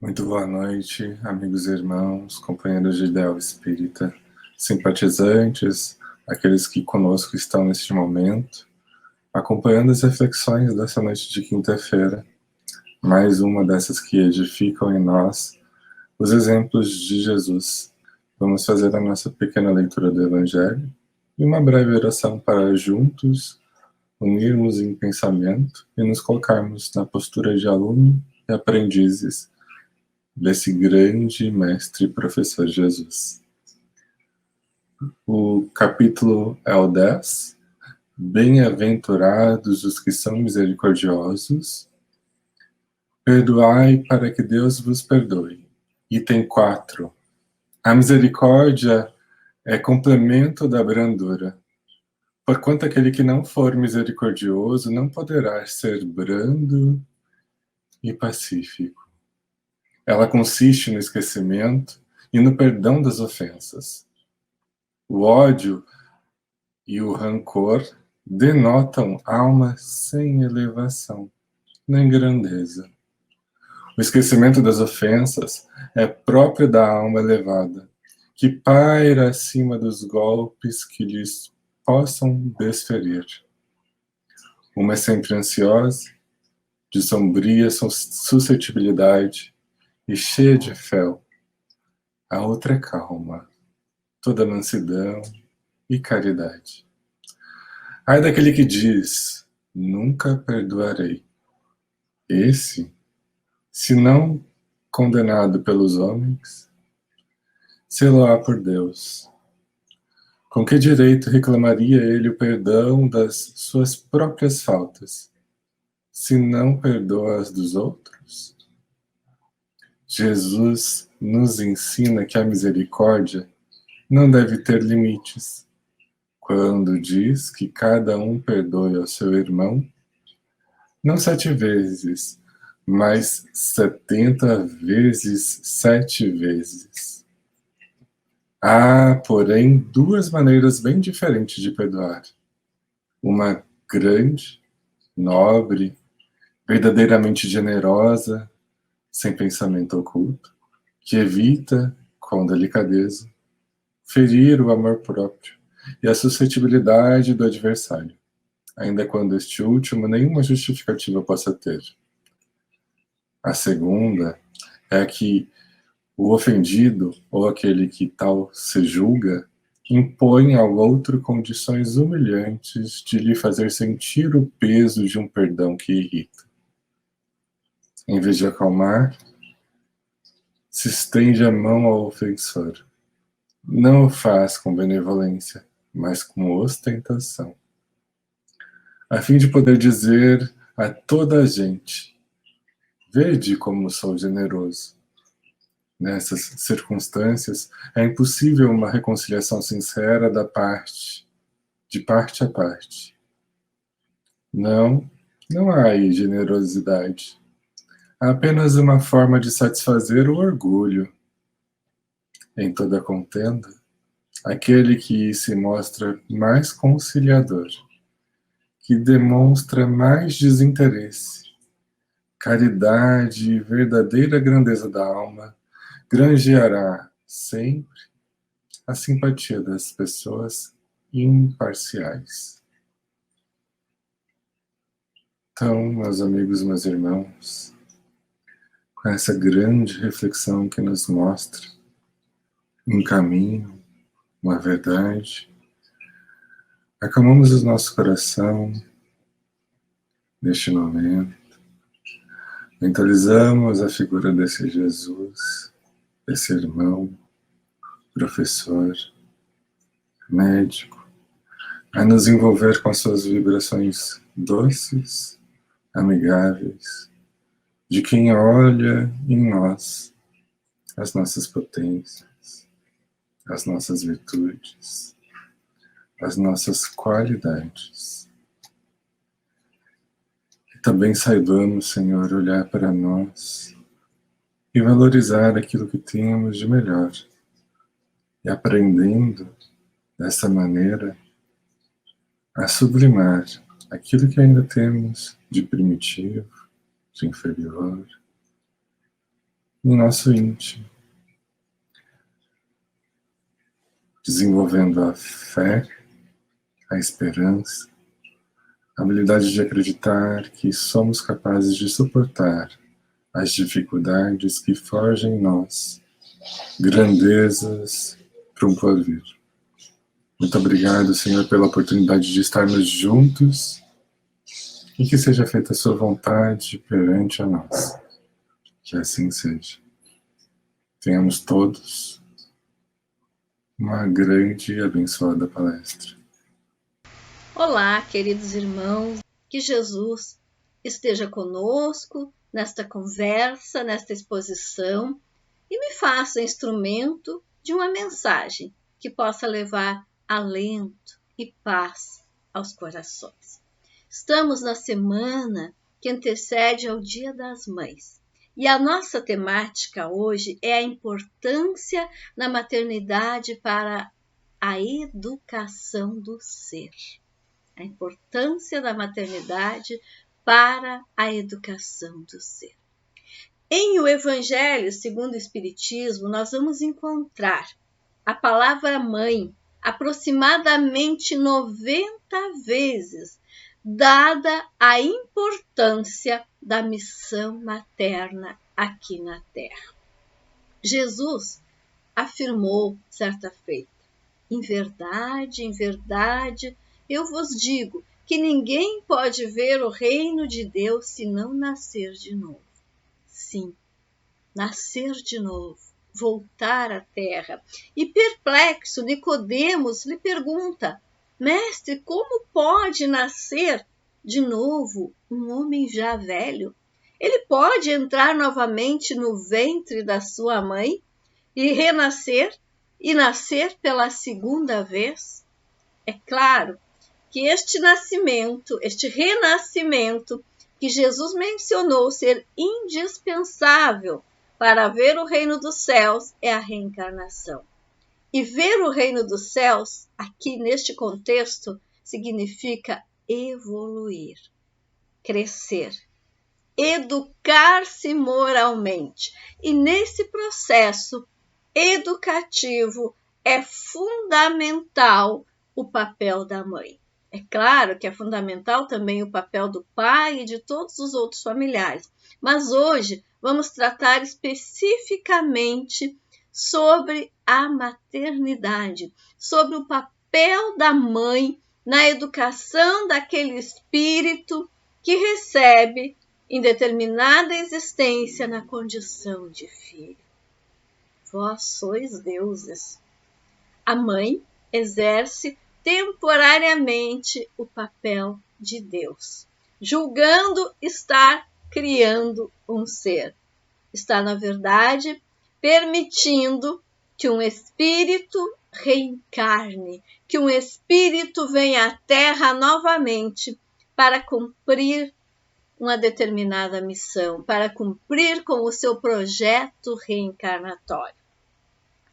Muito boa noite, amigos e irmãos, companheiros de ideal espírita, simpatizantes, aqueles que conosco estão neste momento, acompanhando as reflexões dessa noite de quinta-feira, mais uma dessas que edificam em nós os exemplos de Jesus. Vamos fazer a nossa pequena leitura do Evangelho e uma breve oração para juntos unirmos em pensamento e nos colocarmos na postura de aluno e aprendizes desse grande mestre e professor Jesus. O capítulo é o 10. Bem-aventurados os que são misericordiosos, perdoai para que Deus vos perdoe. Item 4. A misericórdia é complemento da brandura. Porquanto aquele que não for misericordioso não poderá ser brando e pacífico. Ela consiste no esquecimento e no perdão das ofensas. O ódio e o rancor denotam alma sem elevação, nem grandeza. O esquecimento das ofensas é próprio da alma elevada, que paira acima dos golpes que lhes possam desferir. Uma é sempre ansiosa, de sombria suscetibilidade e cheia de fel. A outra é calma, toda mansidão e caridade. Ai daquele que diz, nunca perdoarei. Esse, se não condenado pelos homens, sê-lo-á por Deus. Com que direito reclamaria ele o perdão das suas próprias faltas, se não perdoa as dos outros? Jesus nos ensina que a misericórdia não deve ter limites. Quando diz que cada um perdoe ao seu irmão, não 7 vezes, mas 70 vezes 7 vezes. Há, porém, 2 maneiras bem diferentes de perdoar. Uma grande, nobre, verdadeiramente generosa, sem pensamento oculto, que evita, com delicadeza, ferir o amor próprio e a suscetibilidade do adversário, ainda quando este último nenhuma justificativa possa ter. A segunda é que o ofendido, ou aquele que tal se julga, impõe ao outro condições humilhantes de lhe fazer sentir o peso de um perdão que irrita. Em vez de acalmar, se estende a mão ao ofensor. Não o faz com benevolência, mas com ostentação, a fim de poder dizer a toda a gente: vede como sou generoso. Nessas circunstâncias, é impossível uma reconciliação sincera de parte a parte. Não há aí generosidade. Há apenas uma forma de satisfazer o orgulho. Em toda contenda, aquele que se mostra mais conciliador, que demonstra mais desinteresse, caridade e verdadeira grandeza da alma, granjeará sempre a simpatia das pessoas imparciais. Então, meus amigos, meus irmãos, com essa grande reflexão que nos mostra um caminho, uma verdade, acalmamos o nosso coração neste momento, mentalizamos a figura desse Jesus, desse irmão, professor, médico, a nos envolver com as suas vibrações doces, amigáveis, de quem olha em nós as nossas potências, as nossas virtudes, as nossas qualidades. E também saibamos, Senhor, olhar para nós e valorizar aquilo que temos de melhor. E aprendendo dessa maneira a sublimar aquilo que ainda temos de primitivo, de inferior, no nosso íntimo, desenvolvendo a fé, a esperança, a habilidade de acreditar que somos capazes de suportar as dificuldades que forjam em nós grandezas para um porvir. Muito obrigado, Senhor, pela oportunidade de estarmos juntos e que seja feita a sua vontade perante a nós. Que assim seja. Tenhamos todos uma grande e abençoada palestra. Olá, queridos irmãos, que Jesus esteja conosco nesta conversa, nesta exposição e me faça instrumento de uma mensagem que possa levar alento e paz aos corações. Estamos na semana que antecede ao Dia das Mães e a nossa temática hoje é a importância da maternidade para a educação do ser. A importância da maternidade para a educação do ser. Em o Evangelho segundo o Espiritismo, nós vamos encontrar a palavra mãe aproximadamente 90 vezes, dada a importância da missão materna aqui na Terra. Jesus afirmou certa feita: em verdade, eu vos digo que ninguém pode ver o reino de Deus se não nascer de novo. Sim, nascer de novo, voltar à terra. E perplexo, Nicodemos lhe pergunta: Mestre, como pode nascer de novo um homem já velho? Ele pode entrar novamente no ventre da sua mãe e renascer e nascer pela segunda vez? É claro que este renascimento que Jesus mencionou ser indispensável para ver o reino dos céus é a reencarnação. E ver o reino dos céus, aqui neste contexto, significa evoluir, crescer, educar-se moralmente. E nesse processo educativo é fundamental o papel da mãe. É claro que é fundamental também o papel do pai e de todos os outros familiares, mas hoje vamos tratar especificamente sobre a maternidade, sobre o papel da mãe na educação daquele espírito que recebe em determinada existência na condição de filho. Vós sois deuses. A mãe exerce temporariamente o papel de Deus, julgando estar criando um ser. Está, na verdade, permitindo que um espírito reencarne, que um espírito venha à Terra novamente para cumprir uma determinada missão, para cumprir com o seu projeto reencarnatório.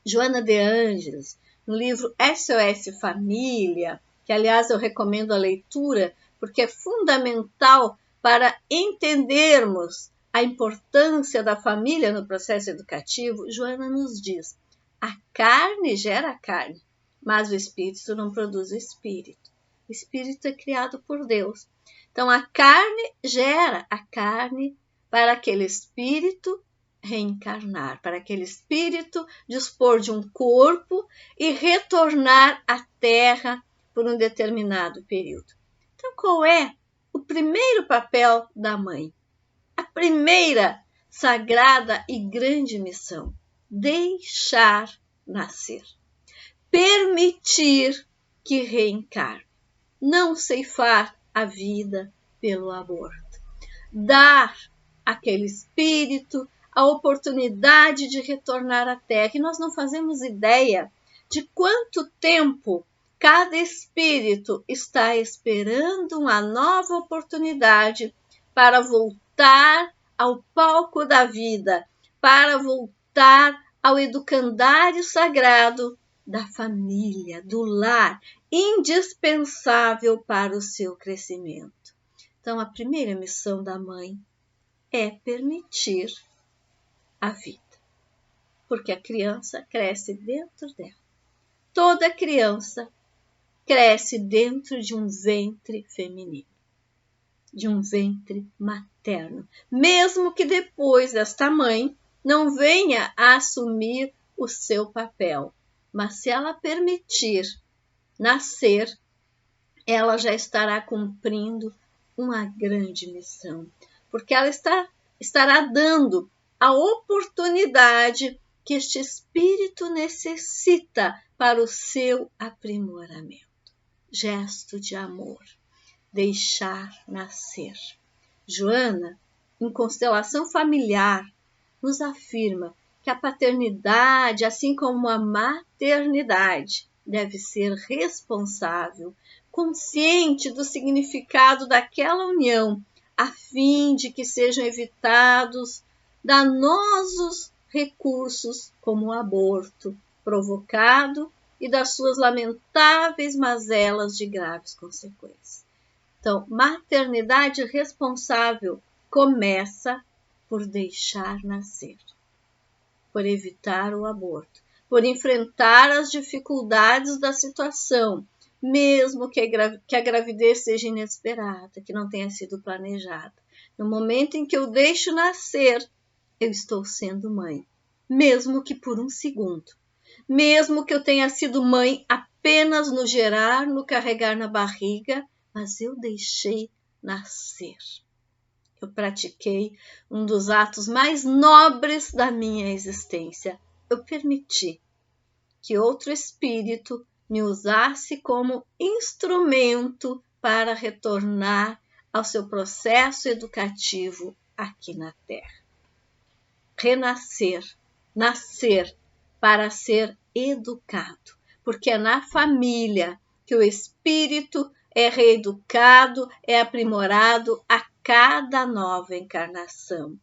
Joana de Ângeles, no livro SOS Família, que aliás eu recomendo a leitura, porque é fundamental para entendermos a importância da família no processo educativo, Joana nos diz: a carne gera carne, mas o espírito não produz o espírito. O espírito é criado por Deus. Então a carne gera a carne para aquele espírito reencarnar, para aquele espírito dispor de um corpo e retornar à Terra por um determinado período. Então, qual é o primeiro papel da mãe? A primeira sagrada e grande missão: deixar nascer, permitir que reencarne, não ceifar a vida pelo aborto, dar àquele espírito a oportunidade de retornar à Terra. E nós não fazemos ideia de quanto tempo cada espírito está esperando uma nova oportunidade para voltar ao palco da vida, para voltar ao educandário sagrado da família, do lar, indispensável para o seu crescimento. Então, a primeira missão da mãe é permitir a vida. porque a criança cresce dentro dela. Toda criança cresce dentro de um ventre feminino, de um ventre materno, mesmo que depois esta mãe não venha a assumir o seu papel. Mas se ela permitir nascer, ela já estará cumprindo uma grande missão, porque ela estará dando a oportunidade que este espírito necessita para o seu aprimoramento. Gesto de amor, deixar nascer. Joana, em Constelação Familiar, nos afirma que a paternidade, assim como a maternidade, deve ser responsável, consciente do significado daquela união, a fim de que sejam evitados danosos recursos como o aborto provocado e das suas lamentáveis mazelas de graves consequências. Então, maternidade responsável começa por deixar nascer, por evitar o aborto, por enfrentar as dificuldades da situação, mesmo que a gravidez seja inesperada, que não tenha sido planejada. No momento em que eu deixo nascer, eu estou sendo mãe, mesmo que por um segundo. Mesmo que eu tenha sido mãe apenas no gerar, no carregar na barriga, mas eu deixei nascer. Eu pratiquei um dos atos mais nobres da minha existência. Eu permiti que outro espírito me usasse como instrumento para retornar ao seu processo educativo aqui na Terra. Renascer, nascer para ser educado, porque é na família que o espírito é reeducado, é aprimorado a cada nova encarnação.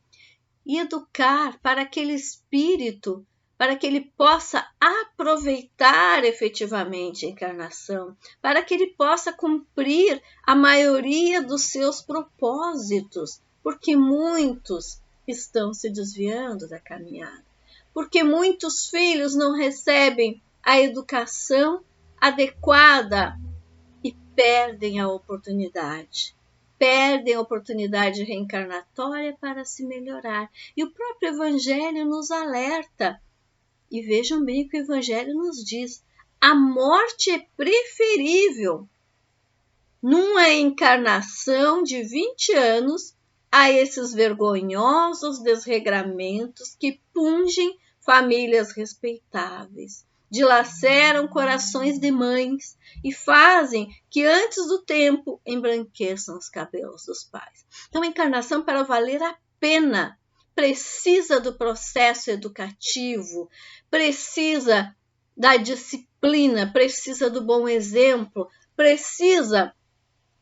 E educar para aquele espírito, para que ele possa aproveitar efetivamente a encarnação, para que ele possa cumprir a maioria dos seus propósitos, porque muitos estão se desviando da caminhada, porque muitos filhos não recebem a educação adequada e perdem a oportunidade reencarnatória para se melhorar. E o próprio Evangelho nos alerta. E vejam bem o que o Evangelho nos diz. A morte é preferível numa encarnação de 20 anos a esses vergonhosos desregramentos que pungem famílias respeitáveis, dilaceram corações de mães e fazem que antes do tempo embranqueçam os cabelos dos pais. Então, a encarnação, para valer a pena, precisa do processo educativo, precisa da disciplina, precisa do bom exemplo, precisa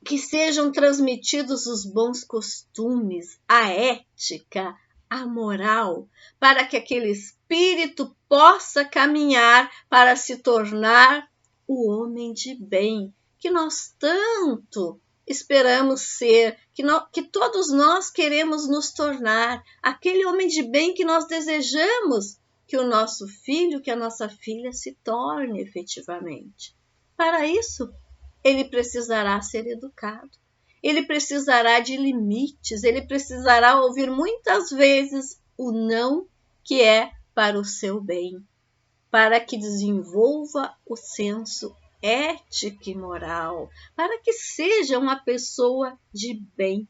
que sejam transmitidos os bons costumes, a ética, a moral, para que aquele espírito possa caminhar para se tornar o homem de bem que nós tanto esperamos ser, que todos nós queremos nos tornar, aquele homem de bem que nós desejamos que o nosso filho, que a nossa filha se torne efetivamente. Para isso, ele precisará ser educado, ele precisará de limites, ele precisará ouvir muitas vezes o não, que é para o seu bem, para que desenvolva o senso ético e moral, para que seja uma pessoa de bem.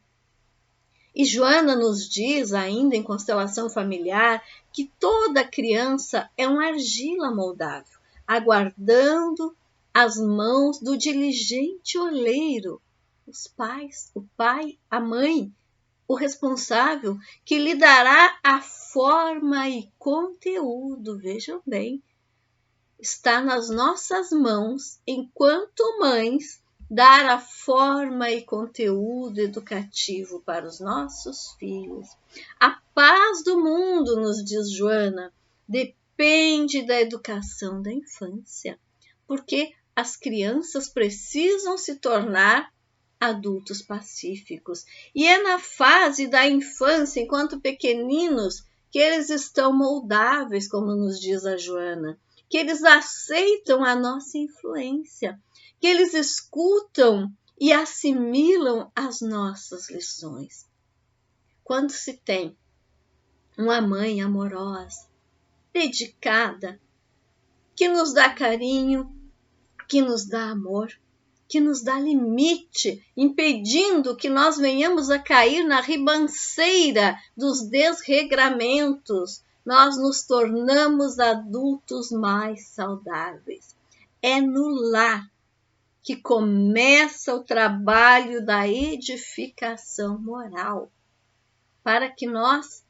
E Joana nos diz, ainda em Constelação Familiar, que toda criança é uma argila moldável, aguardando as mãos do diligente oleiro, os pais, o pai, a mãe, o responsável, que lhe dará a forma e conteúdo. Vejam bem, está nas nossas mãos, enquanto mães, dar a forma e conteúdo educativo para os nossos filhos. A paz do mundo, nos diz Joana, depende da educação da infância, porque as crianças precisam se tornar adultos pacíficos. E é na fase da infância, enquanto pequeninos, que eles estão moldáveis, como nos diz a Joana, que eles aceitam a nossa influência, que eles escutam e assimilam as nossas lições. Quando se tem uma mãe amorosa, dedicada, que nos dá carinho, que nos dá amor, que nos dá limite, impedindo que nós venhamos a cair na ribanceira dos desregramentos, nós nos tornamos adultos mais saudáveis. É no lar que começa o trabalho da edificação moral, para que nós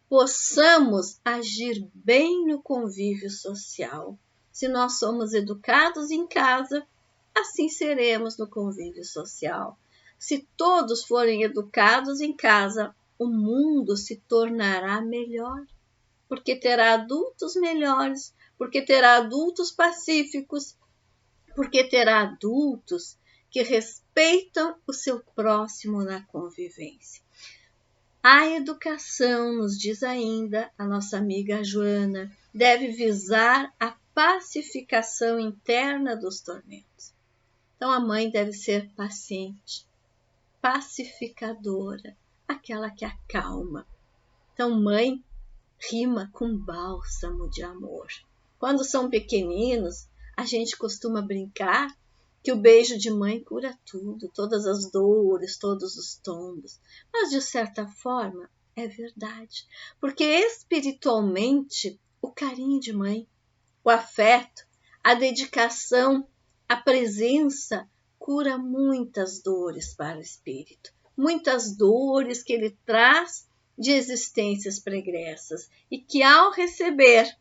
possamos agir bem no convívio social. Se nós somos educados em casa, assim seremos no convívio social. Se todos forem educados em casa, o mundo se tornará melhor, porque terá adultos melhores, porque terá adultos pacíficos, porque terá adultos que respeitam o seu próximo na convivência. A educação, nos diz ainda a nossa amiga Joana, deve visar a pacificação interna dos tormentos. Então, a mãe deve ser paciente, pacificadora, aquela que acalma. Então, mãe rima com bálsamo de amor. Quando são pequeninos, a gente costuma brincar que o beijo de mãe cura tudo, todas as dores, todos os tombos. Mas, de certa forma, é verdade. Porque espiritualmente, o carinho de mãe, o afeto, a dedicação, a presença cura muitas dores para o espírito. Muitas dores que ele traz de existências pregressas e que, ao receber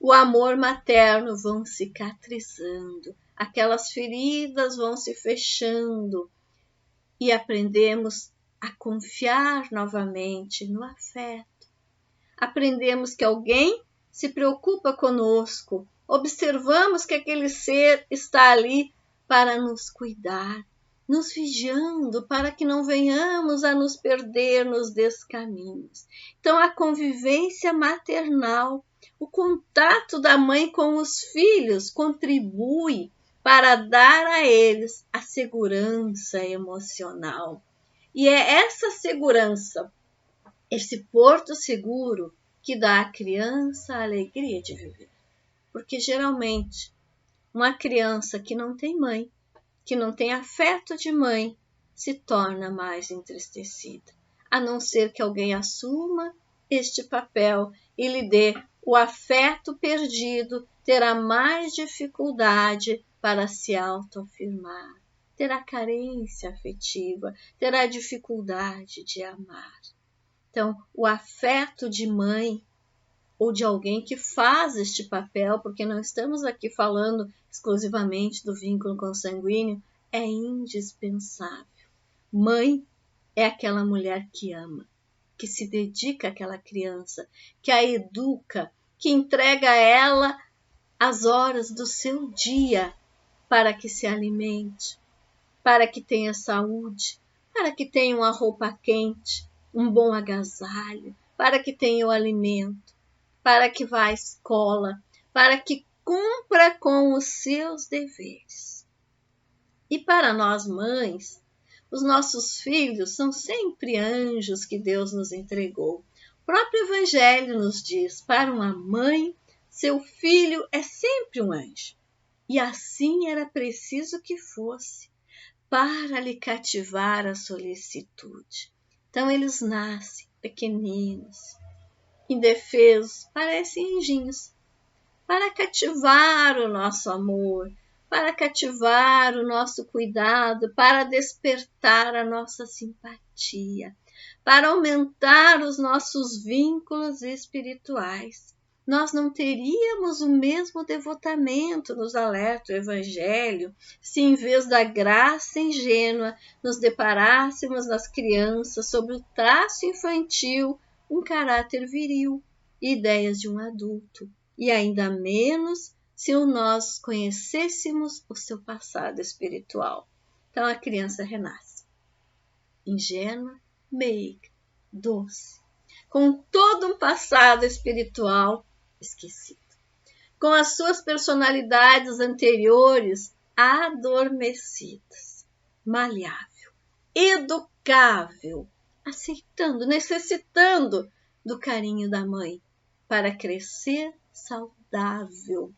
o amor materno, vão cicatrizando, aquelas feridas vão se fechando e aprendemos a confiar novamente no afeto. Aprendemos que alguém se preocupa conosco, observamos que aquele ser está ali para nos cuidar, nos vigiando para que não venhamos a nos perder nos descaminhos. Então, a convivência maternal, o contato da mãe com os filhos contribui para dar a eles a segurança emocional. E é essa segurança, esse porto seguro, que dá à criança a alegria de viver. Porque geralmente, uma criança que não tem mãe, que não tem afeto de mãe, se torna mais entristecida, a não ser que alguém assuma este papel e lhe dê o afeto perdido, terá mais dificuldade para se autoafirmar, terá carência afetiva, terá dificuldade de amar. Então, o afeto de mãe ou de alguém que faz este papel, porque não estamos aqui falando exclusivamente do vínculo consanguíneo, é indispensável. Mãe é aquela mulher que ama, que se dedica àquela criança, que a educa, que entrega a ela as horas do seu dia para que se alimente, para que tenha saúde, para que tenha uma roupa quente, um bom agasalho, para que tenha o alimento, para que vá à escola, para que cumpra com os seus deveres. E para nós mães, os nossos filhos são sempre anjos que Deus nos entregou. O próprio Evangelho nos diz, para uma mãe, seu filho é sempre um anjo. E assim era preciso que fosse, para lhe cativar a solicitude. Então eles nascem pequeninos, indefesos, parecem anjinhos, para cativar o nosso amor, para cativar o nosso cuidado, para despertar a nossa simpatia, para aumentar os nossos vínculos espirituais. Nós não teríamos o mesmo devotamento, nos alerta o Evangelho, se em vez da graça ingênua nos deparássemos nas crianças sobre o traço infantil, um caráter viril e ideias de um adulto, e ainda menos se nós conhecêssemos o seu passado espiritual. Então a criança renasce, ingênua, meiga, doce, com todo um passado espiritual esquecido, com as suas personalidades anteriores adormecidas, maleável, educável, aceitando, necessitando do carinho da mãe para crescer saudável,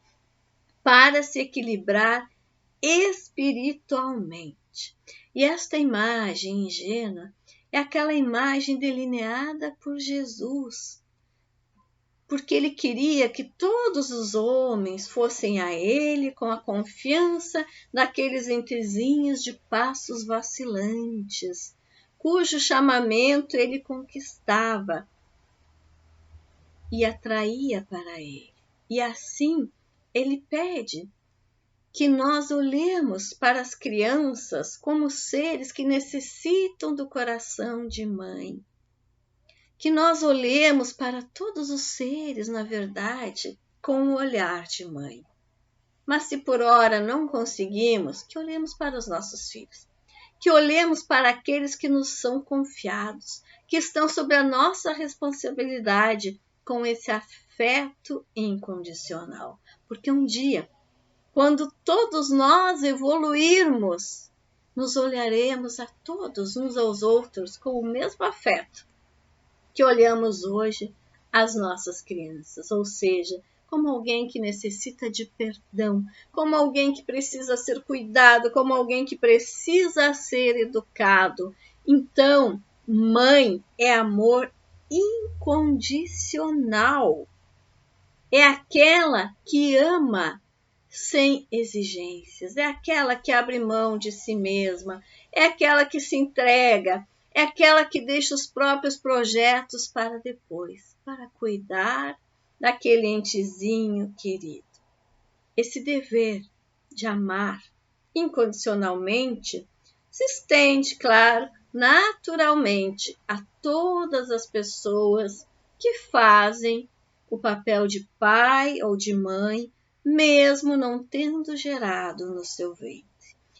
para se equilibrar espiritualmente. E esta imagem ingênua é aquela imagem delineada por Jesus, porque ele queria que todos os homens fossem a ele com a confiança daqueles ventezinhos de passos vacilantes, cujo chamamento ele conquistava e atraía para ele. E assim ele pede que nós olhemos para as crianças como seres que necessitam do coração de mãe. Que nós olhemos para todos os seres, na verdade, com o olhar de mãe. Mas se por ora não conseguimos, que olhemos para os nossos filhos. Que olhemos para aqueles que nos são confiados, que estão sob a nossa responsabilidade com esse afeto incondicional. Porque um dia, quando todos nós evoluirmos, nos olharemos a todos uns aos outros com o mesmo afeto que olhamos hoje as nossas crianças, ou seja, como alguém que necessita de perdão, como alguém que precisa ser cuidado, como alguém que precisa ser educado. Então, mãe é amor incondicional. É aquela que ama sem exigências, é aquela que abre mão de si mesma, é aquela que se entrega, é aquela que deixa os próprios projetos para depois, para cuidar daquele entezinho querido. Esse dever de amar incondicionalmente se estende, claro, naturalmente a todas as pessoas que fazem o papel de pai ou de mãe, mesmo não tendo gerado no seu ventre.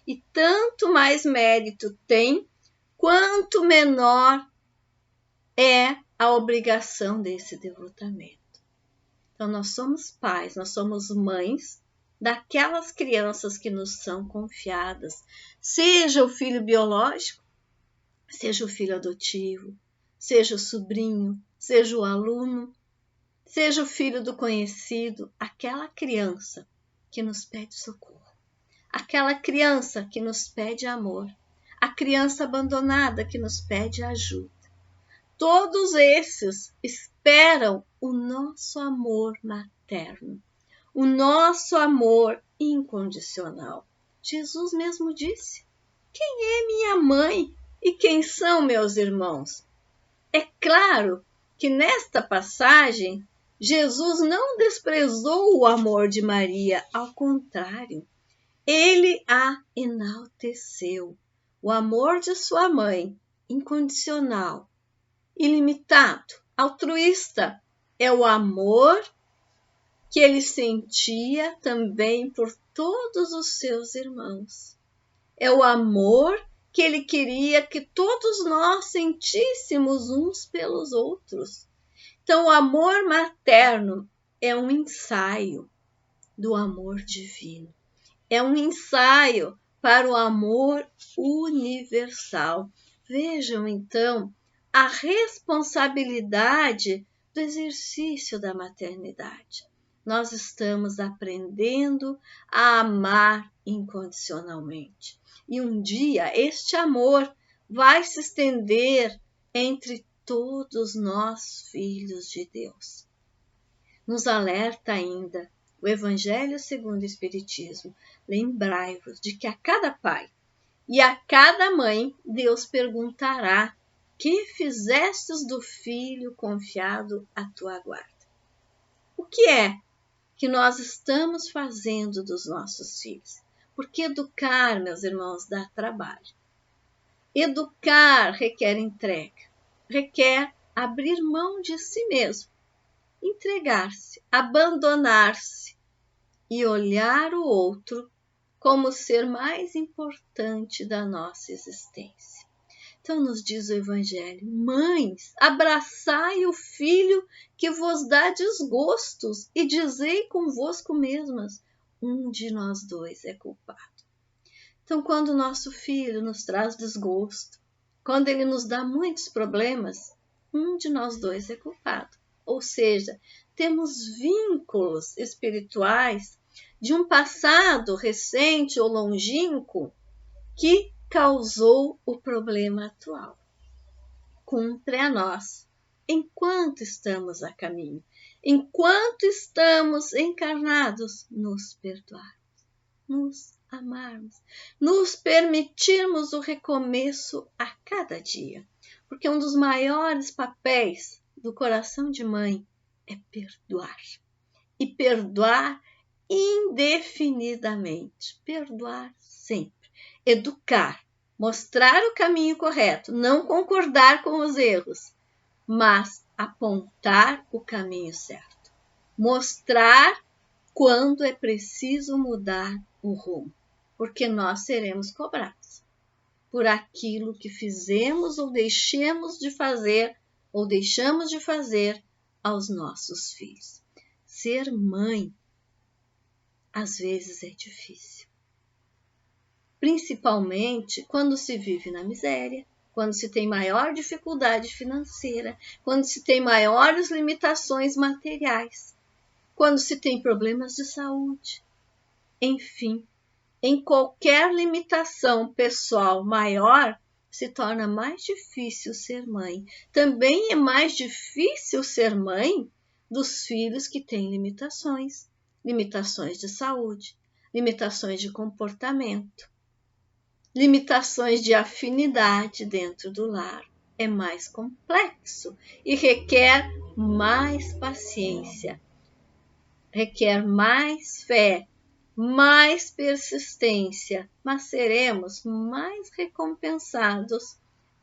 E tanto mais mérito tem, quanto menor é a obrigação desse devotamento. Então, nós somos pais, nós somos mães daquelas crianças que nos são confiadas, seja o filho biológico, seja o filho adotivo, seja o sobrinho, seja o aluno, seja o filho do conhecido, aquela criança que nos pede socorro, aquela criança que nos pede amor, a criança abandonada que nos pede ajuda. Todos esses esperam o nosso amor materno, o nosso amor incondicional. Jesus mesmo disse: quem é minha mãe e quem são meus irmãos? É claro que nesta passagem, Jesus não desprezou o amor de Maria, ao contrário, ele a enalteceu. O amor de sua mãe, incondicional, ilimitado, altruísta, é o amor que ele sentia também por todos os seus irmãos. É o amor que ele queria que todos nós sentíssemos uns pelos outros. Então, o amor materno é um ensaio do amor divino. É um ensaio para o amor universal. Vejam, então, a responsabilidade do exercício da maternidade. Nós estamos aprendendo a amar incondicionalmente. E um dia este amor vai se estender entre todos nós, filhos de Deus. Nos alerta ainda o Evangelho segundo o Espiritismo. Lembrai-vos de que a cada pai e a cada mãe Deus perguntará: que fizestes do filho confiado à tua guarda? O que é que nós estamos fazendo dos nossos filhos? Porque educar, meus irmãos, dá trabalho. Educar requer entrega, requer abrir mão de si mesmo, entregar-se, abandonar-se e olhar o outro como o ser mais importante da nossa existência. Então nos diz o Evangelho: mães, abraçai o filho que vos dá desgostos e dizei convosco mesmas, um de nós dois é culpado. Então, quando o nosso filho nos traz desgosto, quando ele nos dá muitos problemas, um de nós dois é culpado. Ou seja, temos vínculos espirituais de um passado recente ou longínquo que causou o problema atual. Cumpre a nós, enquanto estamos a caminho, enquanto estamos encarnados, nos perdoarmos, nos amarmos, nos permitirmos o recomeço a cada dia. Porque um dos maiores papéis do coração de mãe é perdoar. E perdoar indefinidamente. Perdoar sempre. Educar. Mostrar o caminho correto. Não concordar com os erros, mas apontar o caminho certo. Mostrar quando é preciso mudar o rumo. Porque nós seremos cobrados por aquilo que fizemos ou deixamos de fazer aos nossos filhos. Ser mãe, às vezes, é difícil. Principalmente quando se vive na miséria, quando se tem maior dificuldade financeira, quando se tem maiores limitações materiais, quando se tem problemas de saúde. Enfim, em qualquer limitação pessoal maior, se torna mais difícil ser mãe. Também é mais difícil ser mãe dos filhos que têm limitações de saúde, limitações de comportamento, limitações de afinidade dentro do lar. É mais complexo e requer mais paciência, requer mais fé, mais persistência, mas seremos mais recompensados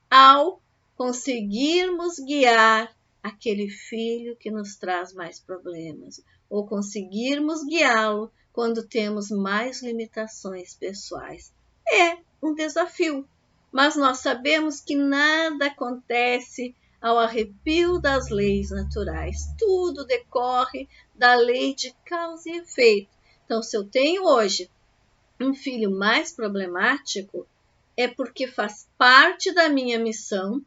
ao conseguirmos guiar aquele filho que nos traz mais problemas, ou conseguirmos guiá-lo quando temos mais limitações pessoais. É um desafio, mas nós sabemos que nada acontece ao arrepio das leis naturais. Tudo decorre da lei de causa e efeito. Então, se eu tenho hoje um filho mais problemático, é porque faz parte da minha missão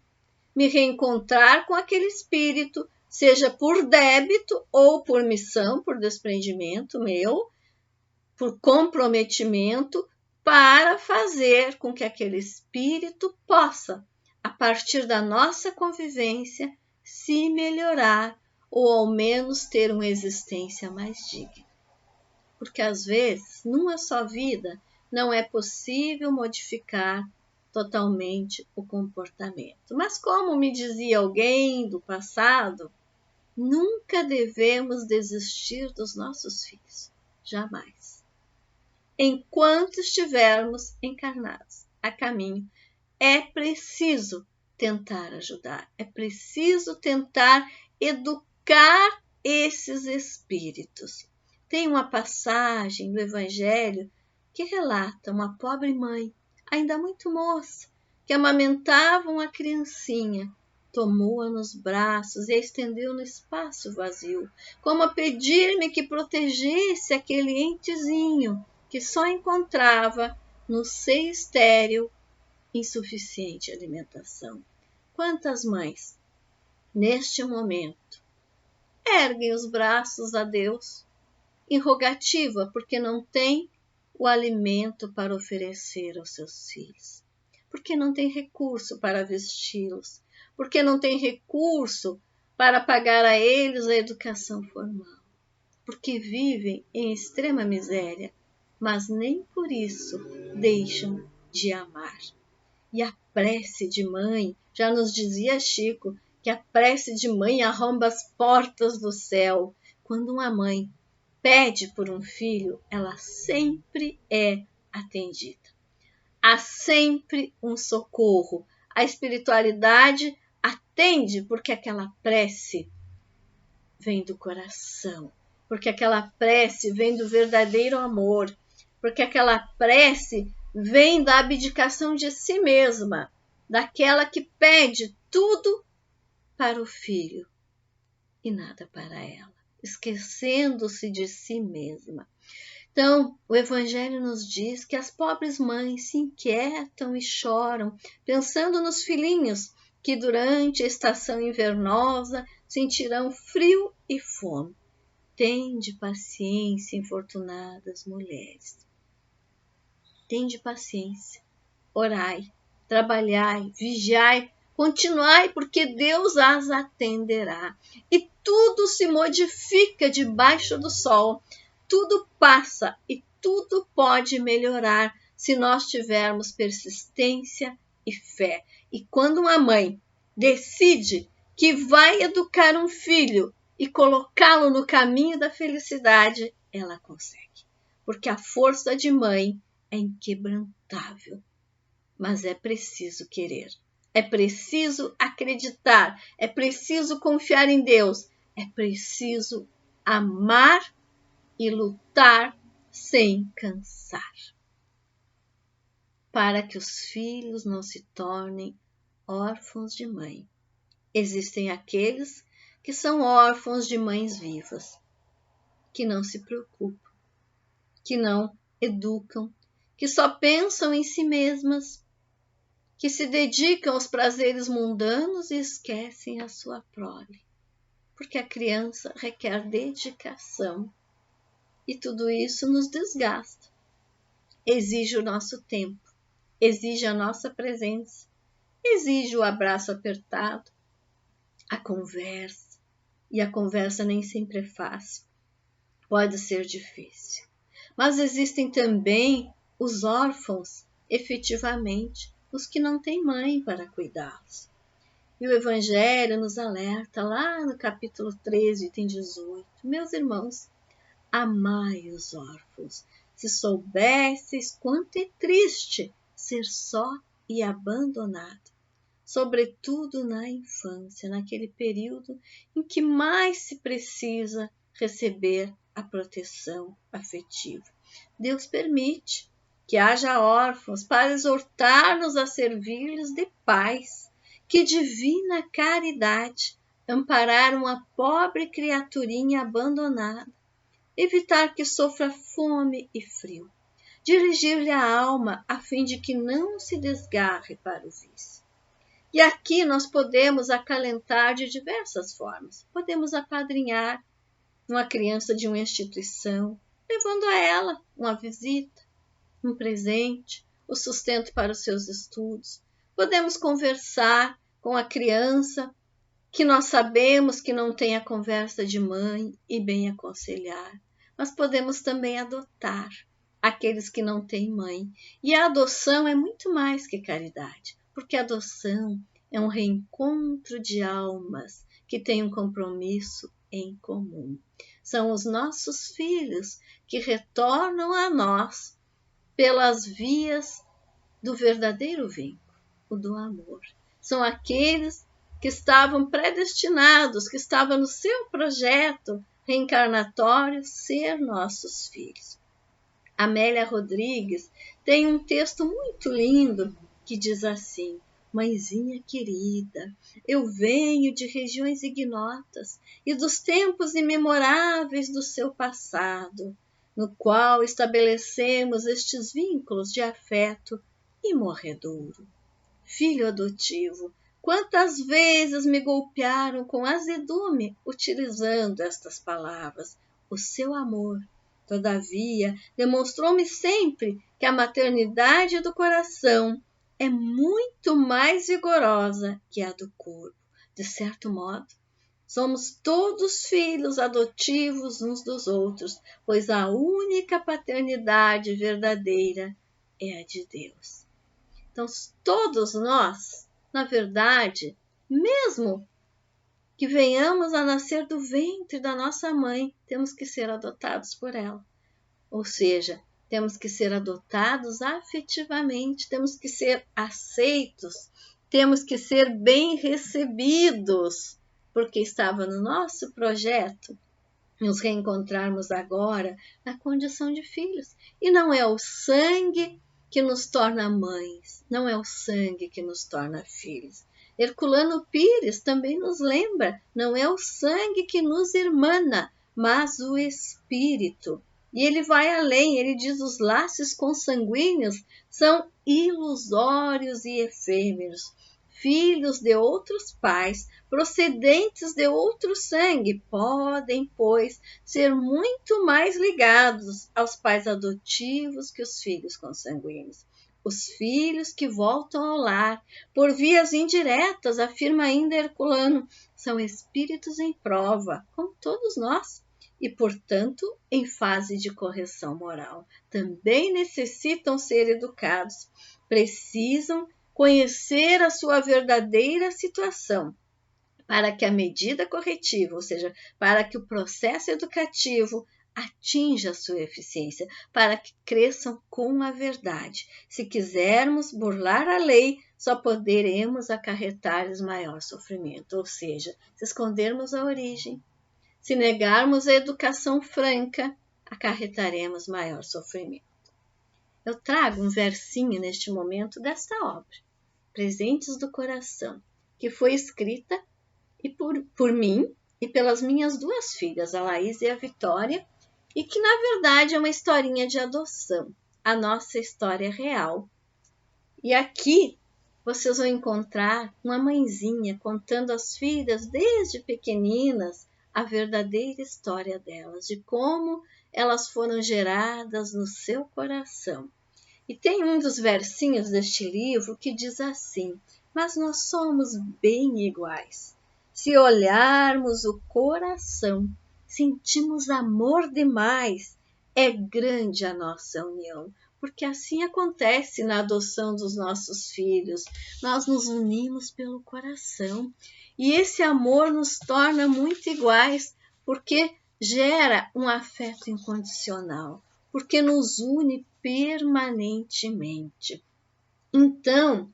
me reencontrar com aquele espírito, seja por débito ou por missão, por desprendimento meu, por comprometimento, para fazer com que aquele espírito possa, a partir da nossa convivência, se melhorar ou ao menos ter uma existência mais digna. Porque às vezes, numa só vida, não é possível modificar totalmente o comportamento. Mas como me dizia alguém do passado, nunca devemos desistir dos nossos filhos. Jamais. Enquanto estivermos encarnados a caminho, é preciso tentar ajudar, é preciso tentar educar esses espíritos. Tem uma passagem do Evangelho que relata uma pobre mãe, ainda muito moça, que amamentava uma criancinha, tomou-a nos braços e a estendeu no espaço vazio, como a pedir-me que protegesse aquele entezinho que só encontrava no seio estéril insuficiente alimentação. Quantas mães, neste momento, erguem os braços a Deus em rogativa porque não tem o alimento para oferecer aos seus filhos, porque não tem recurso para vesti-los, porque não tem recurso para pagar a eles a educação formal, porque vivem em extrema miséria, mas nem por isso deixam de amar. E a prece de mãe, já nos dizia Chico, que a prece de mãe arromba as portas do céu. Quando uma mãe pede por um filho, ela sempre é atendida. Há sempre um socorro. A espiritualidade atende porque aquela prece vem do coração, porque aquela prece vem do verdadeiro amor, porque aquela prece vem da abdicação de si mesma, daquela que pede tudo para o filho e nada para ela, esquecendo-se de si mesma. Então, o Evangelho nos diz que as pobres mães se inquietam e choram, pensando nos filhinhos que durante a estação invernosa sentirão frio e fome. Tende paciência, infortunadas mulheres. Tende paciência, orai, trabalhai, vigiai, continuai, porque Deus as atenderá. E tudo se modifica debaixo do sol. Tudo passa e tudo pode melhorar se nós tivermos persistência e fé. E quando uma mãe decide que vai educar um filho e colocá-lo no caminho da felicidade, ela consegue. Porque a força de mãe é inquebrantável. Mas é preciso querer. É preciso acreditar. É preciso confiar em Deus. É preciso amar e lutar sem cansar, para que os filhos não se tornem órfãos de mãe. Existem aqueles que são órfãos de mães vivas, que não se preocupam, que não educam, que só pensam em si mesmas, que se dedicam aos prazeres mundanos e esquecem a sua prole, porque a criança requer dedicação. E tudo isso nos desgasta. Exige o nosso tempo, exige a nossa presença, exige o abraço apertado, a conversa. E a conversa nem sempre é fácil, pode ser difícil. Mas existem também os órfãos, efetivamente, os que não têm mãe para cuidá-los. E o Evangelho nos alerta lá no capítulo 13, item 18. Meus irmãos, amai os órfãos, se soubesseis quanto é triste ser só e abandonado, sobretudo na infância, naquele período em que mais se precisa receber a proteção afetiva. Deus permite que haja órfãos para exortar-nos a servir-lhes de pais. Que divina caridade amparar uma pobre criaturinha abandonada, evitar que sofra fome e frio, dirigir-lhe a alma a fim de que não se desgarre para o vício. E aqui nós podemos acalentar de diversas formas. Podemos apadrinhar uma criança de uma instituição, levando a ela uma visita, um presente, o sustento para os seus estudos. Podemos conversar com a criança que nós sabemos que não tem a conversa de mãe e bem aconselhar. Mas podemos também adotar aqueles que não têm mãe. E a adoção é muito mais que caridade, porque a adoção é um reencontro de almas que têm um compromisso em comum. São os nossos filhos que retornam a nós pelas vias do verdadeiro vínculo, o do amor. São aqueles que estavam predestinados, que estavam no seu projeto reencarnatório ser nossos filhos. Amélia Rodrigues tem um texto muito lindo que diz assim: mãezinha querida, eu venho de regiões ignotas e dos tempos imemoráveis do seu passado, no qual estabelecemos estes vínculos de afeto imorredouro. Filho adotivo, quantas vezes me golpearam com azedume utilizando estas palavras. O seu amor, todavia, demonstrou-me sempre que a maternidade do coração é muito mais vigorosa que a do corpo. De certo modo, somos todos filhos adotivos uns dos outros, pois a única paternidade verdadeira é a de Deus. Então, todos nós, na verdade, mesmo que venhamos a nascer do ventre da nossa mãe, temos que ser adotados por ela. Ou seja, temos que ser adotados afetivamente, temos que ser aceitos, temos que ser bem recebidos, porque estava no nosso projeto nos reencontrarmos agora na condição de filhos. E não é o sangue que nos torna mães, não é o sangue que nos torna filhos. Herculano Pires também nos lembra, não é o sangue que nos irmana, mas o espírito. E ele vai além, ele diz: os laços consanguíneos são ilusórios e efêmeros. Filhos de outros pais, procedentes de outro sangue, podem, pois, ser muito mais ligados aos pais adotivos que os filhos consanguíneos. Os filhos que voltam ao lar, por vias indiretas, afirma ainda Herculano, são espíritos em prova, como todos nós, e, portanto, em fase de correção moral. Também necessitam ser educados, precisam conhecer a sua verdadeira situação, para que a medida corretiva, ou seja, para que o processo educativo atinja a sua eficiência, para que cresçam com a verdade. Se quisermos burlar a lei, só poderemos acarretar-lhes maior sofrimento, ou seja, se escondermos a origem, se negarmos a educação franca, acarretaremos maior sofrimento. Eu trago um versinho neste momento desta obra, Presentes do Coração, que foi escrita por mim e pelas minhas duas filhas, a Laís e a Vitória, e que na verdade é uma historinha de adoção, a nossa história real. E aqui vocês vão encontrar uma mãezinha contando às filhas desde pequeninas a verdadeira história delas, de como elas foram geradas no seu coração. E tem um dos versinhos deste livro que diz assim: mas nós somos bem iguais. Se olharmos o coração, sentimos amor demais. É grande a nossa união, porque assim acontece na adoção dos nossos filhos. Nós nos unimos pelo coração e esse amor nos torna muito iguais, porque gera um afeto incondicional, porque nos une permanentemente. Então,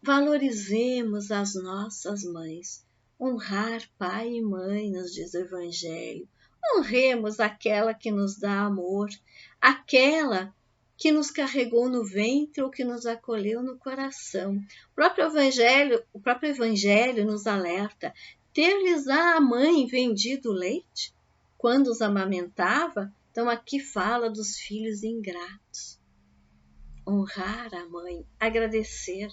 valorizemos as nossas mães. Honrar pai e mãe, nos diz o Evangelho. Honremos aquela que nos dá amor, aquela que nos carregou no ventre ou que nos acolheu no coração. O próprio Evangelho nos alerta: ter-lhes a mãe vendido o leite quando os amamentava? Então aqui fala dos filhos ingratos. Honrar a mãe, agradecer.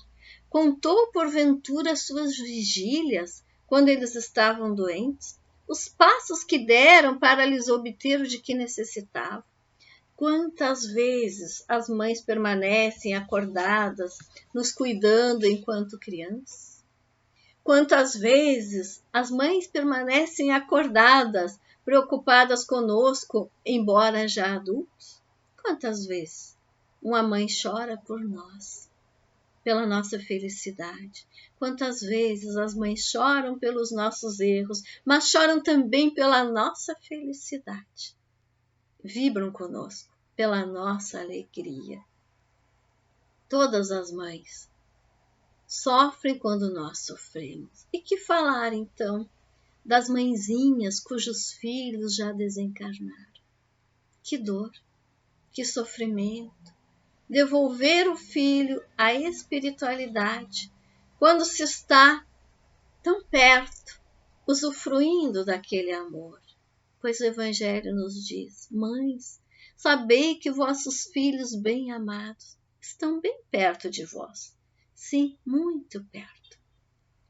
Contou porventura suas vigílias quando eles estavam doentes, os passos que deram para lhes obter o de que necessitavam. Quantas vezes as mães permanecem acordadas, nos cuidando enquanto crianças? Quantas vezes as mães permanecem acordadas, preocupadas conosco, embora já adultos? Quantas vezes uma mãe chora por nós, pela nossa felicidade? Quantas vezes as mães choram pelos nossos erros, mas choram também pela nossa felicidade? Vibram conosco pela nossa alegria. Todas as mães sofrem quando nós sofremos. E que falar, então, das mãezinhas cujos filhos já desencarnaram? Que dor, que sofrimento. Devolver o filho à espiritualidade quando se está tão perto, usufruindo daquele amor. Pois o Evangelho nos diz: mães, sabei que vossos filhos bem amados estão bem perto de vós. Sim, muito perto.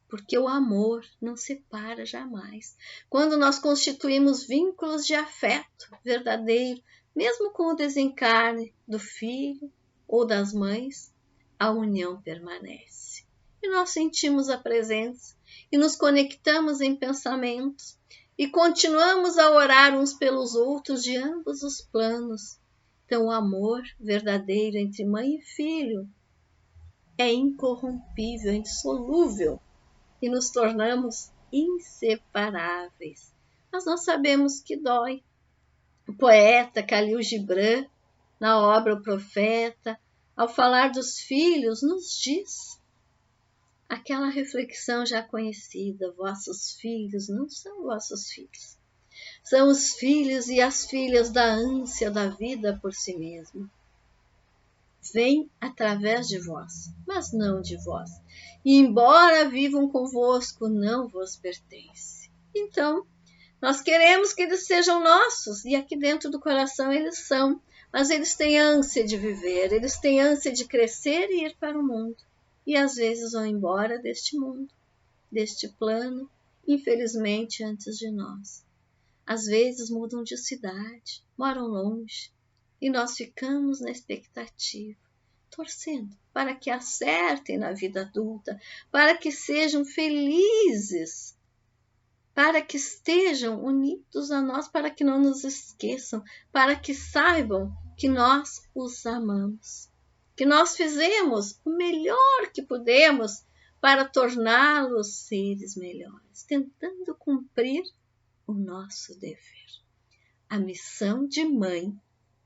Porque o amor não separa jamais. Quando nós constituímos vínculos de afeto verdadeiro, mesmo com o desencarne do filho ou das mães, a união permanece. E nós sentimos a presença e nos conectamos em pensamentos e continuamos a orar uns pelos outros de ambos os planos. Então, o amor verdadeiro entre mãe e filho é incorrompível, é indissolúvel e nos tornamos inseparáveis. Mas nós sabemos que dói. O poeta Khalil Gibran, na obra O Profeta, ao falar dos filhos, nos diz aquela reflexão já conhecida: vossos filhos não são vossos filhos. São os filhos e as filhas da ânsia da vida por si mesmo. vem através de vós, mas não de vós. E embora vivam convosco, não vos pertence. Então, nós queremos que eles sejam nossos, e aqui dentro do coração eles são, mas eles têm ânsia de viver, eles têm ânsia de crescer e ir para o mundo. E às vezes vão embora deste mundo, deste plano, infelizmente antes de nós. Às vezes mudam de cidade, moram longe, e nós ficamos na expectativa, torcendo para que acertem na vida adulta, para que sejam felizes, para que estejam unidos a nós, para que não nos esqueçam, para que saibam que nós os amamos, que nós fizemos o melhor que pudemos para torná-los seres melhores, tentando cumprir o nosso dever. A missão de mãe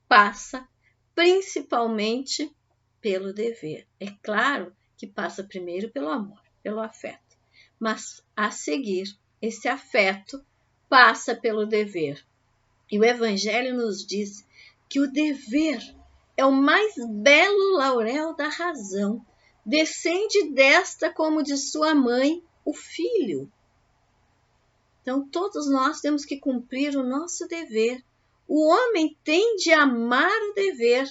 passa principalmente pelo dever. É claro que passa primeiro pelo amor, pelo afeto, mas a seguir, esse afeto passa pelo dever. E o Evangelho nos diz que o dever é o mais belo laurel da razão. Descende desta como de sua mãe, o filho. Então, todos nós temos que cumprir o nosso dever. O homem tem de amar o dever,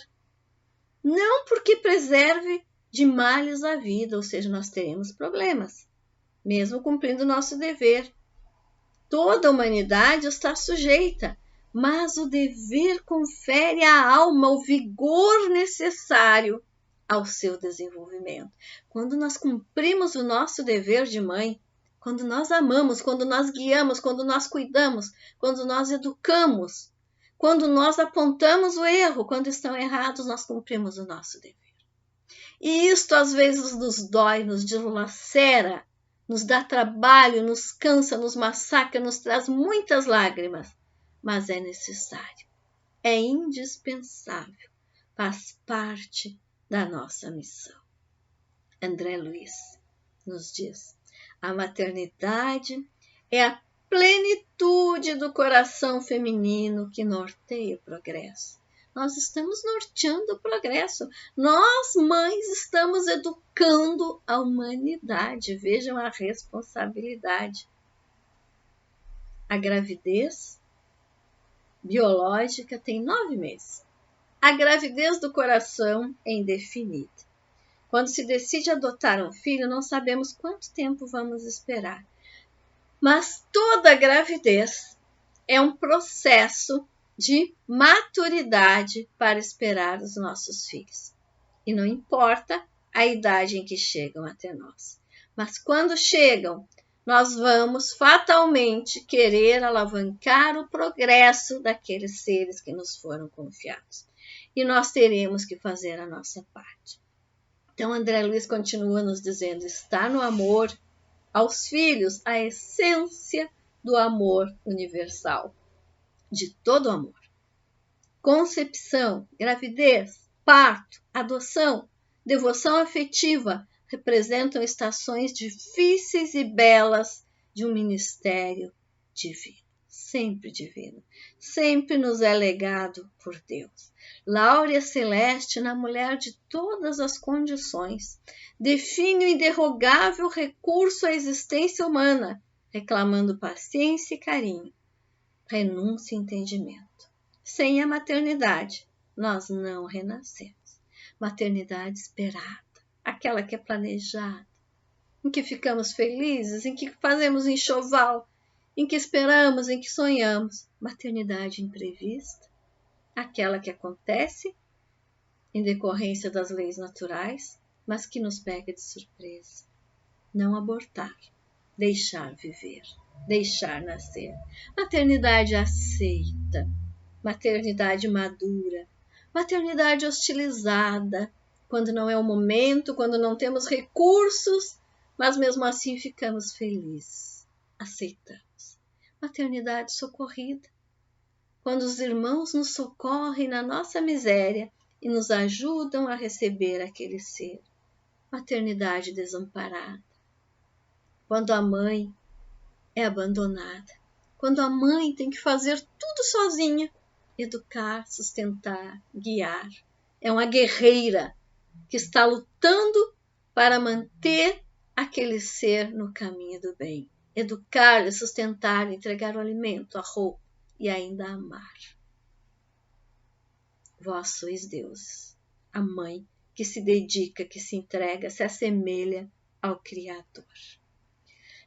não porque preserve de males a vida, ou seja, nós teremos problemas, mesmo cumprindo o nosso dever. Toda a humanidade está sujeita, mas o dever confere à alma o vigor necessário ao seu desenvolvimento. Quando nós cumprimos o nosso dever de mãe, quando nós amamos, quando nós guiamos, quando nós cuidamos, quando nós educamos, quando nós apontamos o erro, quando estão errados, nós cumprimos o nosso dever. E isto às vezes nos dói, nos dilacera, nos dá trabalho, nos cansa, nos massacra, nos traz muitas lágrimas, mas é necessário, é indispensável, faz parte da nossa missão. André Luiz nos diz: a maternidade é a plenitude do coração feminino que norteia o progresso. Nós estamos norteando o progresso. Nós, mães, estamos educando a humanidade. Vejam a responsabilidade. A gravidez biológica tem 9 meses. A gravidez do coração é indefinida. Quando se decide adotar um filho, não sabemos quanto tempo vamos esperar. Mas toda gravidez é um processo de maturidade para esperar os nossos filhos. E não importa a idade em que chegam até nós. Mas quando chegam, nós vamos fatalmente querer alavancar o progresso daqueles seres que nos foram confiados. E nós teremos que fazer a nossa parte. Então, André Luiz continua nos dizendo: está no amor aos filhos a essência do amor universal, de todo amor. Concepção, gravidez, parto, adoção, devoção afetiva representam estações difíceis e belas de um ministério divino, sempre nos é legado por Deus. Láurea celeste na mulher de todas as condições, define o indерrogável recurso à existência humana, reclamando paciência e carinho, renúncia e entendimento. Sem a maternidade, nós não renascemos. Maternidade esperada, aquela que é planejada, em que ficamos felizes, em que fazemos enxoval, em que esperamos, em que sonhamos. Maternidade imprevista, aquela que acontece em decorrência das leis naturais, mas que nos pega de surpresa. Não abortar, deixar viver, deixar nascer. Maternidade aceita, maternidade madura, maternidade hostilizada, quando não é o momento, quando não temos recursos, mas mesmo assim ficamos felizes, aceitamos. Maternidade socorrida, quando os irmãos nos socorrem na nossa miséria e nos ajudam a receber aquele ser. Maternidade desamparada, quando a mãe é abandonada, quando a mãe tem que fazer tudo sozinha, educar, sustentar, guiar. É uma guerreira que está lutando para manter aquele ser no caminho do bem. Educar, sustentar, entregar o alimento, a roupa e ainda amar. Vós sois deuses, a mãe que se dedica, que se entrega, se assemelha ao Criador.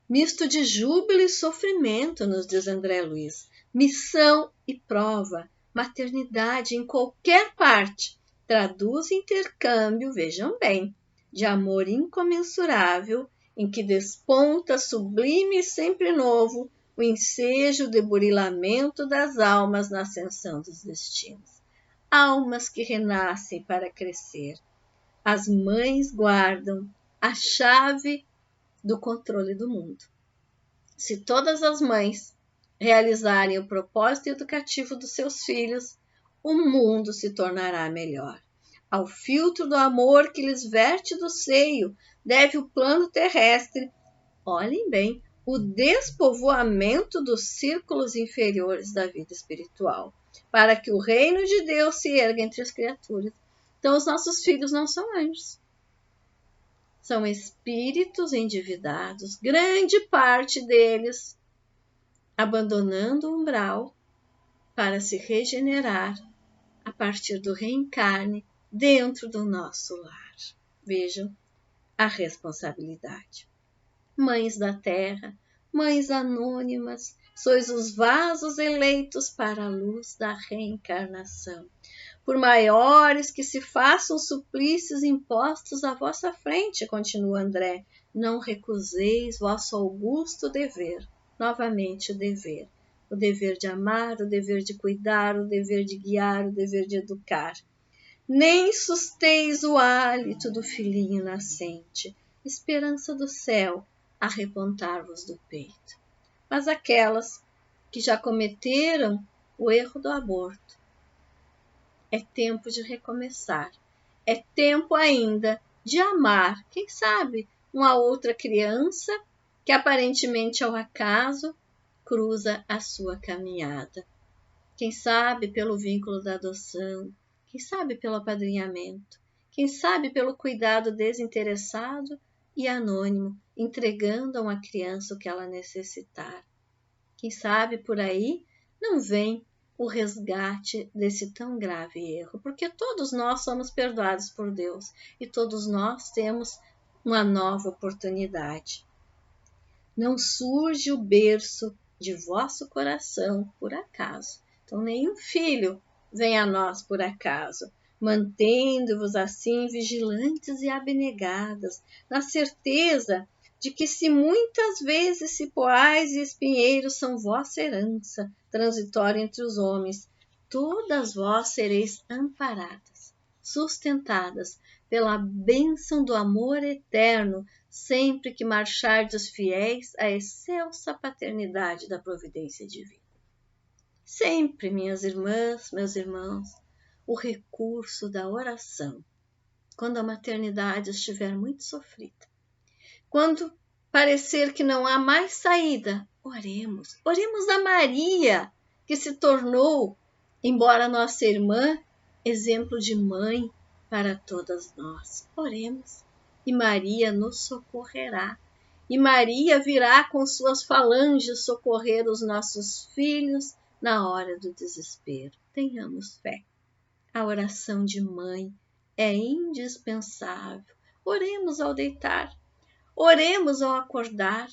Misto de júbilo e sofrimento, nos diz André Luiz, missão e prova, maternidade em qualquer parte, traduz intercâmbio, vejam bem, de amor incomensurável, em que desponta sublime e sempre novo o ensejo de burilamento das almas na ascensão dos destinos. Almas que renascem para crescer. As mães guardam a chave do controle do mundo. Se todas as mães realizarem o propósito educativo dos seus filhos, o mundo se tornará melhor. Ao filtro do amor que lhes verte do seio, deve o plano terrestre, olhem bem, o despovoamento dos círculos inferiores da vida espiritual, para que o reino de Deus se erga entre as criaturas. Então, os nossos filhos não são anjos. São espíritos endividados, grande parte deles abandonando o umbral para se regenerar a partir do reencarne dentro do nosso lar. Vejam a responsabilidade. Mães da terra, mães anônimas, sois os vasos eleitos para a luz da reencarnação. Por maiores que se façam suplícios impostos à vossa frente, continua André, não recuseis vosso augusto dever. Novamente o dever de amar, o dever de cuidar, o dever de guiar, o dever de educar. Nem susteis o hálito do filhinho nascente, esperança do céu, a repontar-vos do peito. Mas aquelas que já cometeram o erro do aborto, é tempo de recomeçar. É tempo ainda de amar, quem sabe, uma outra criança que aparentemente ao acaso cruza a sua caminhada. Quem sabe pelo vínculo da adoção, quem sabe pelo apadrinhamento, quem sabe pelo cuidado desinteressado e anônimo, entregando a uma criança o que ela necessitar. Quem sabe por aí não vem o resgate desse tão grave erro, porque todos nós somos perdoados por Deus e todos nós temos uma nova oportunidade. Não surge o berço de vosso coração por acaso. Então, nenhum filho vem a nós por acaso, mantendo-vos assim vigilantes e abnegadas, na certeza de que se muitas vezes cipoais e espinheiros são vossa herança, transitória entre os homens, todas vós sereis amparadas, sustentadas pela bênção do amor eterno, sempre que marchardes fiéis à excelsa paternidade da providência divina. Sempre, minhas irmãs, meus irmãos, o recurso da oração, quando a maternidade estiver muito sofrida. Quando parecer que não há mais saída, oremos. Oremos a Maria, que se tornou, embora nossa irmã, exemplo de mãe para todas nós. Oremos. E Maria nos socorrerá. E Maria virá com suas falanges socorrer os nossos filhos na hora do desespero. Tenhamos fé. A oração de mãe é indispensável. Oremos ao deitar. Oremos ao acordar.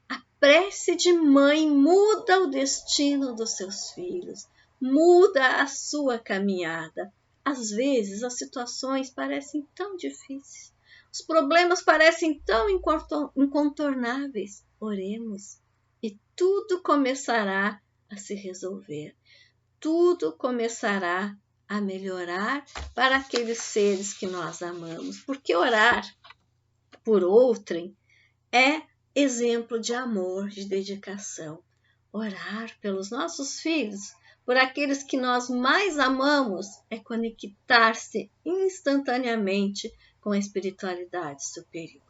A prece de mãe muda o destino dos seus filhos, muda a sua caminhada. Às vezes as situações parecem tão difíceis, os problemas parecem tão incontornáveis. Oremos e tudo começará a se resolver. Tudo começará a melhorar para aqueles seres que nós amamos, porque orar por outrem é exemplo de amor, de dedicação. Orar pelos nossos filhos, por aqueles que nós mais amamos, é conectar-se instantaneamente com a espiritualidade superior.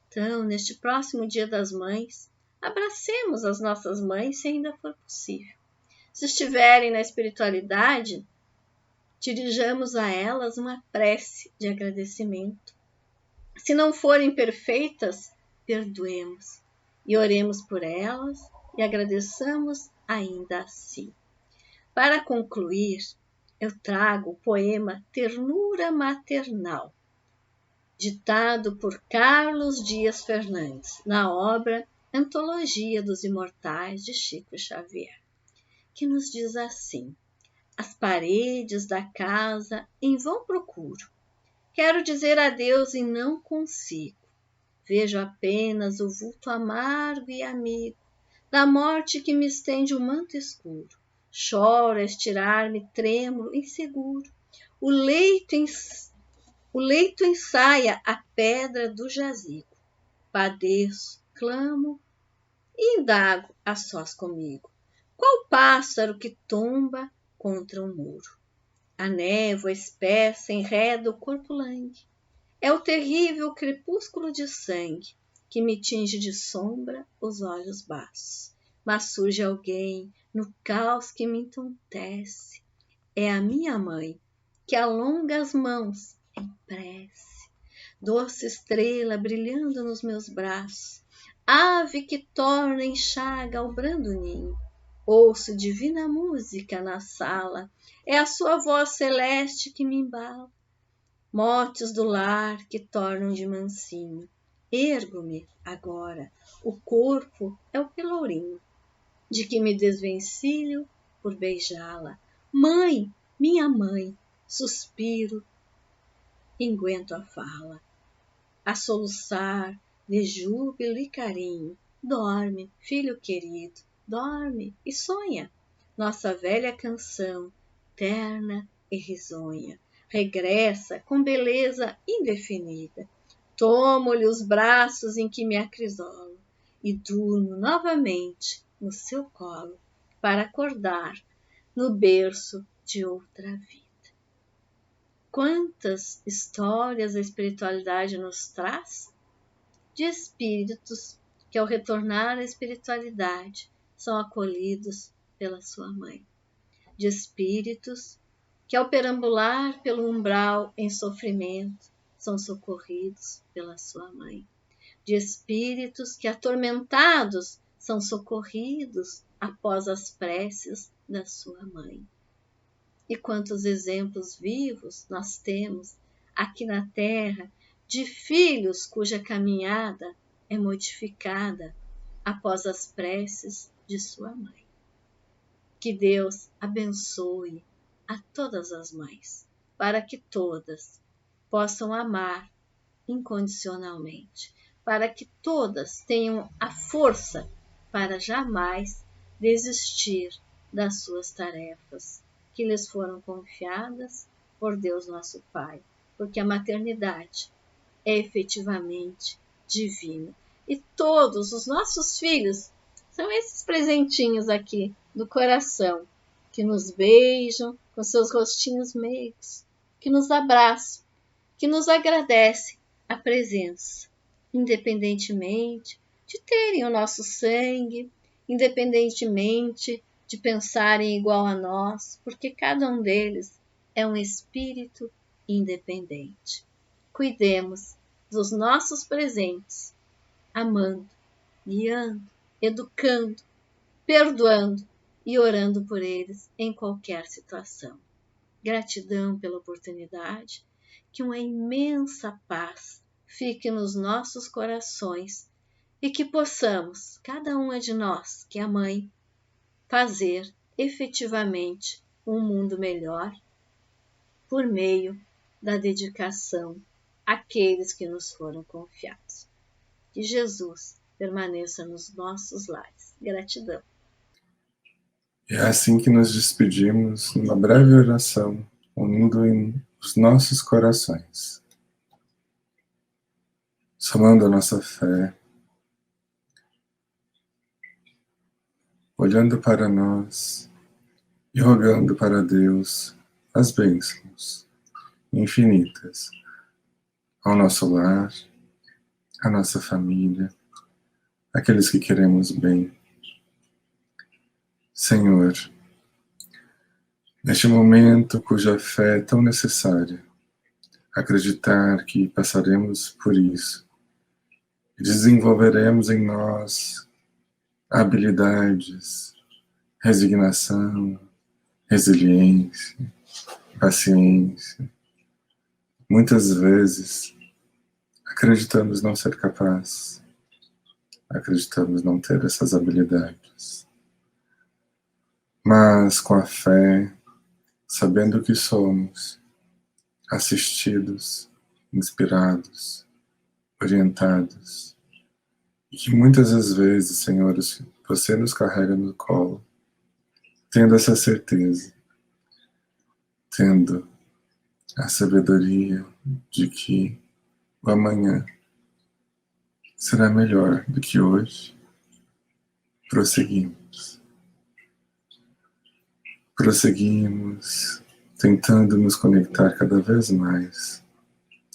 Então, neste próximo Dia das Mães, abracemos as nossas mães se ainda for possível. Se estiverem na espiritualidade, dirijamos a elas uma prece de agradecimento. Se não forem perfeitas, perdoemos e oremos por elas e agradeçamos ainda assim. Para concluir, eu trago o poema Ternura Maternal, ditado por Carlos Dias Fernandes, na obra Antologia dos Imortais de Chico Xavier, que nos diz assim: as paredes da casa em vão procuro, quero dizer adeus e não consigo, vejo apenas o vulto amargo e amigo da morte que me estende o manto escuro, choro a estirar-me trêmulo, inseguro, o leito ensaia a pedra do jazigo, padeço, clamo e indago a sós comigo, qual pássaro que tomba contra o muro? A névoa espessa enreda o corpo langue, é o terrível crepúsculo de sangue que me tinge de sombra os olhos baços, mas surge alguém no caos que me entontece, é a minha mãe que alonga as mãos em prece, doce estrela brilhando nos meus braços, ave que torna em chaga o brando ninho, ouço divina música na sala, é a sua voz celeste que me embala, motes do lar que tornam de mansinho, ergo-me agora, o corpo é o pelourinho, de que me desvencilho por beijá-la, mãe, minha mãe, suspiro, enguento a fala, a soluçar de júbilo e carinho, dorme, filho querido, dorme e sonha, nossa velha canção, terna e risonha, regressa com beleza indefinida, tomo-lhe os braços em que me acrisolo e durmo novamente no seu colo, para acordar no berço de outra vida. Quantas histórias a espiritualidade nos traz? De espíritos que, ao retornar à espiritualidade, são acolhidos pela sua mãe. De espíritos que, ao perambular pelo umbral em sofrimento, são socorridos pela sua mãe. De espíritos que, atormentados, são socorridos após as preces da sua mãe. E quantos exemplos vivos nós temos aqui na Terra de filhos cuja caminhada é modificada após as preces de sua mãe. Que Deus abençoe a todas as mães, para que todas possam amar incondicionalmente, para que todas tenham a força para jamais desistir das suas tarefas que lhes foram confiadas por Deus nosso Pai, porque a maternidade é efetivamente divina. E todos os nossos filhos são esses presentinhos aqui do coração, que nos beijam com seus rostinhos meigos, que nos abraçam, que nos agradecem a presença, independentemente de terem o nosso sangue, independentemente de pensarem igual a nós, porque cada um deles é um espírito independente. Cuidemos dos nossos presentes, amando, guiando, educando, perdoando e orando por eles em qualquer situação. Gratidão pela oportunidade, que uma imensa paz fique nos nossos corações e que possamos, cada uma de nós, que é a mãe, fazer efetivamente um mundo melhor por meio da dedicação àqueles que nos foram confiados. Que Jesus permaneça nos nossos lares. Gratidão. E é assim que nos despedimos, numa breve oração, unindo em os nossos corações, somando a nossa fé, olhando para nós e rogando para Deus as bênçãos infinitas ao nosso lar, à nossa família, aqueles que queremos bem. Senhor, Neste momento cuja fé é tão necessária, acreditar que passaremos por isso e desenvolveremos em nós habilidades, resignação, resiliência, paciência. Muitas vezes acreditamos não ser capaz, acreditamos não ter essas habilidades. Mas com a fé, sabendo que somos assistidos, inspirados, orientados, e que muitas das vezes, Senhor, você nos carrega no colo, tendo essa certeza, tendo a sabedoria de que o amanhã será melhor do que hoje, prosseguimos. Prosseguimos tentando nos conectar cada vez mais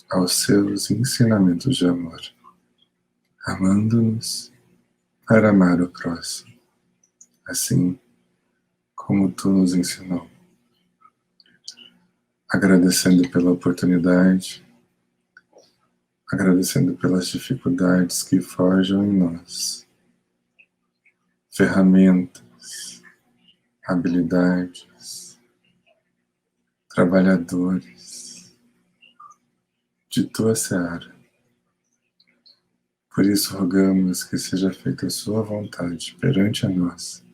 aos seus ensinamentos de amor, amando-nos para amar o próximo, assim como tu nos ensinou. Agradecendo pela oportunidade, agradecendo pelas dificuldades que forjam em nós ferramentas, habilidades, trabalhadores de tua seara. Por isso rogamos que seja feita a sua vontade perante a nós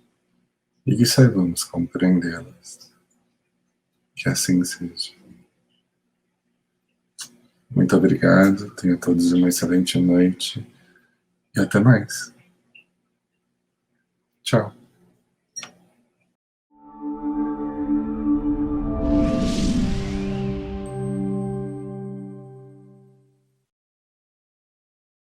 e que saibamos compreendê-las. Que assim seja. Muito obrigado, tenham todos uma excelente noite e até mais. Tchau.